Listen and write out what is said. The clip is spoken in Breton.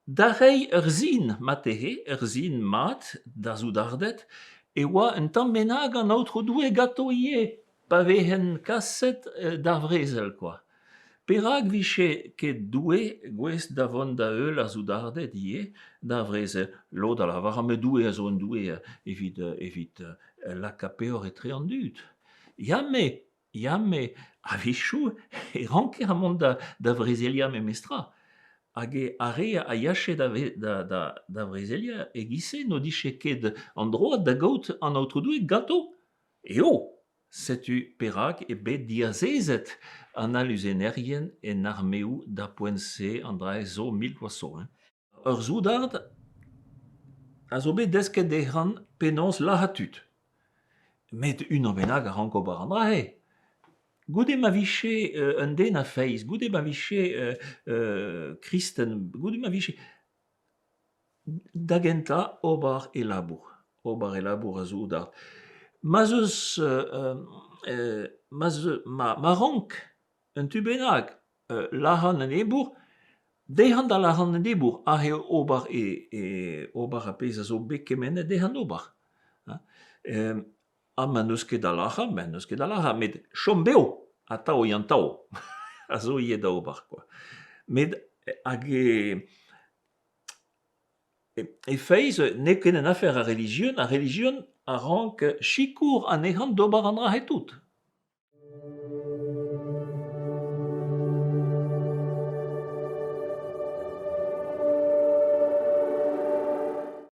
Darei erzin mat, da zoudardet, e oa un tamm bennak an aotrou doue gatoie, pa vehen kaset d'ar vrezel, quoi. Perak vije ket doue gwez davon da eul a zoudardet ie, d'ar vrezel. Lo da la var me doue a zo un doue evit lakapeor etre an dud. Ya me, a vichou e ranker a mont da vrezelia me mestra. Hag are a yache da vrezelia e gise no diche ket an droad da gaout an aotrou gato. Eo, setu perak e bet diazezet an aluzenerien en armeoù da poent-se an dra zo 1000 Ur zoudard a zo bet desket dec'han penaos lahatud. Met unan bennak a rank ober an dra-se. Goude ma vije un den a feiz, goude ma vije kristen, goude ma vije da gentañ ober e labour a zoudard. Ma zeus ma rank un tu bennak lac'han en ebour, dec'han da lac'han en ebour aze ober a pezh a zo bet kemennet dec'han ober. Ha ma n'eus ket da lac'han, met chom bev ha taouiñ an tao. A zo ivez da ober, quoi. Met hag e feiz, n'eo ket en afer a religion a rank sikour a nec'han d'ober an dra-se tout.